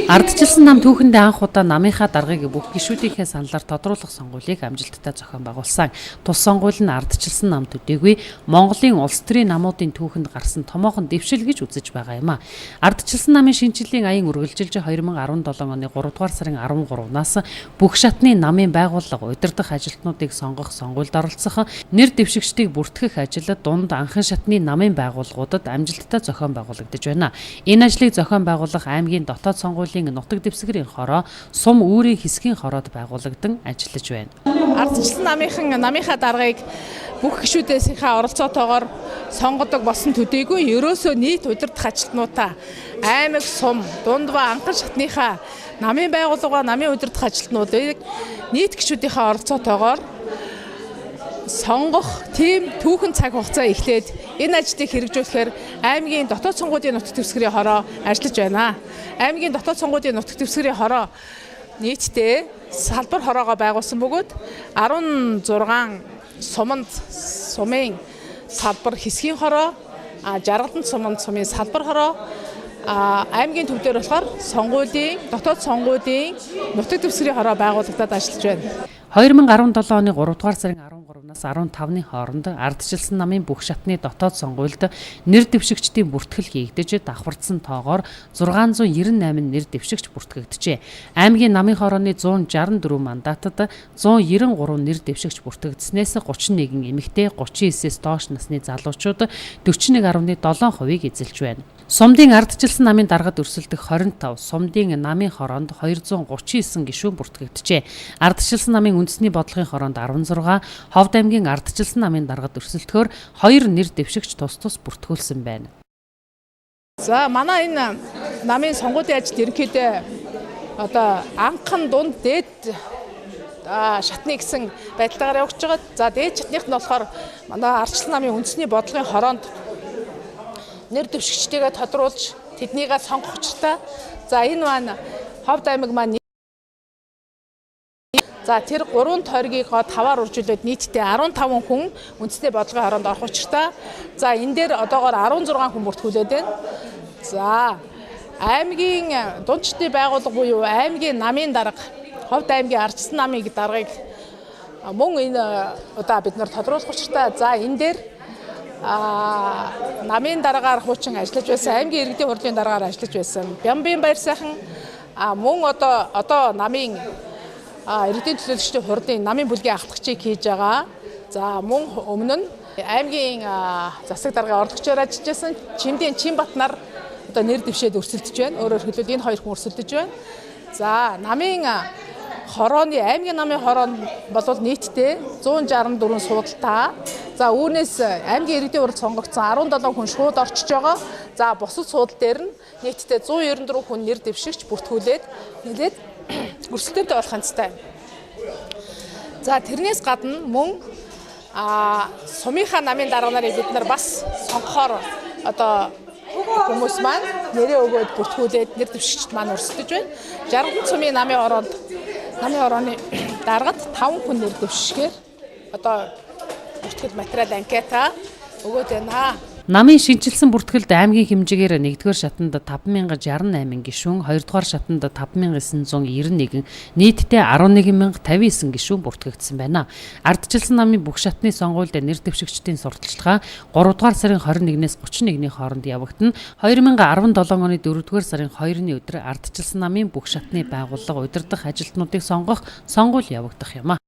Ардчилсан нам түүхэндээ анх удаа намынхаа даргаыг бүх гишүүдийнхээ саналаар тодруулах сонгуулийг амжилттай зохион байгуулсан. Тус сонгуул нь ардчилсан нам төдийгүй Монголын улс төрийн намуудын түүхэнд гарсан томоохон дэвшил гэж үзэж байгаа юм а. Ардчилсан намын шинжилгээний аян үргэлжилж 2017 оны 3 дугаар сарын 13-наас бүх шатны намын байгууллага удирдах ажилтнуудыг сонгох сонгуульд оролцох, нэр дэвшигчдийг бүртгэх ажил дунд анхан шатны намын байгууллагуудад амжилттай зохион байгуулагдаж байна. Энэ ажлыг зохион байгуулах аймгийн дотоод сонгуулийн нутаг дэвсгэрийн хороо сум үүрийн хэсгийн хороод байгуулагдан ажиллаж байна. Ардчилсан намынхаа даргаыг бүх гишүүдийнхээ оролцоотойгоор сонгодог болсон төдийгүй ерөөсөө нийт удирдах ажилтнуудаа аймаг сум дундва анхан шатныхаа намын байгууллага намын удирдах ажилтнуудыг нийт гишүүдийнхээ оролцоотойгоор сонгох тийм түүхэн цаг хугацаа эхлээд энэ ажлыг хэрэгжүүлэхээр аймгийн дотоод сонгуулийн нутаг дэвсгэрийн хороо ажиллаж байна. Аймгийн дотоод сонгуулийн нутаг дэвсгэрийн хороо нийтдээ салбар хороогоо байгуулсан бөгөөд 16 сумын салбар хэсгийн хороо, жаргаланд сумын салбар хороо, аймгийн төв дээр болохоор дотоод сонгуулийн нутаг дэвсгэрийн хороо байгуулагдаад ажиллаж байна. 2017 оны 3 дугаар сарын 13-наас 15-ны хооронд ардчилсан намын бүх шатны дотоод сонгуульд нэр дэвшигчдийн бүртгэл хийгдэж давхардсан тоогоор 698 нэр дэвшигч бүртгэгджээ. Аймгийн намын хорооны 164 мандатад 193 нэр дэвшигч бүртгэгдснээс 31 эмэгтэй, 39-с доош насны залуучууд 41.7%-ийг эзэлж байна. Сумдын ардчилсан намын даргад өрсөлдөх 25, сумдын намын хороонд 239 гишүүн бүртгэгджээ. Ардчилсан намын үндэсний бодлогын хороонд 16, Ховд аймгийн ардчилсан намын даргад өрсөлдөхөөр 2 нэр дэвшигч тус бүртгүүлсэн байна. За манай энэ намын сонгуулийн ажил ерөнхийдөө анхан дунд дээд шатны гэсэн байдлаар явж байгаа. За дээд шатных нь болохоор манай ардчилсан намын үндэсний бодлогын хороонд нэр дэвшигчдийгээ тодруулж тэднийгээ сонгох учиртай. За энэ маань Ховд аймаг маань тэр 3 тойргийг 5-аар үржүүлээд нийтдээ 15 хүн үндэсний бодлогын хороонд орох учиртай. За энэ дээр одоогоор 16 хүн бүртгүүлээд байна. За аймгийн дундчдын байгууллага буюу аймгийн намын дарга Ховд аймгийн ардчилсан намын даргаыг мөн энэ удаа бид нар тодруулах учиртай. За энэ дээр намын дараагаар хуучин ажиллаж байсан, аймгийн иргэдийн хурлын дараагаар ажиллаж байсан Бямбын баяр сайхан мөн одоо намын иргэдийн төлөөлөгчдийн хурлын намын бүлгийн ахлагчийг хийж байгаа. За мөн өмнө нь аймгийн засаг даргын орлогчоор ажиллаж байсан Чимдийн Чимбат нар одоо нэр дэвшээд өрсөлдөж байна. Өөрөөр хэлбэл энэ хоёр хүн өрсөлдөж байна. За аймгийн намын хороонд бол нийтдээ 164 суудалтай. За үүнээс аймгийн иргэдийн хурлд сонгогдсон 17 хүн шууд орчиж байгаа. За бусад суудал дээр нь нийтдээ 194 хүн нэр дэвшигч бүртгүүлээд нэлээд өрсөлдөөнтэй болох ханцтай. За тэрнээс гадна мөн сумынхаа намын дарга нарыг бид нар бас сонгохоор хүмүүс маань нэрээ өгөөд бүртгүүлээд нэр дэвшигчд маань өрсөлдөж байна. Жаргаланд сумын намын хорооны даргад 5 хүн нэр дэвшгээр бүртгэл материал анкета өгөөд байна. Намын шинжилсэн бүртгэлд аймгийн хэмжээгээр 1-р шатанд 5068 гишүүн, 2-р шатанд 5991, нийтдээ 11059 гишүүн бүртгэгдсэн байна. Ардчилсан намын бүх шатны сонгуульд нэр дэвшигчдийн сурталчилгаа 3-р сарын 21-ээс 31-ний хооронд явагдана. 2017 оны 4-р сарын 2-ны өдөр ардчилсан намын бүх шатны байгууллага удирдах ажилтнуудыг сонгох сонгуул явагдах юм а.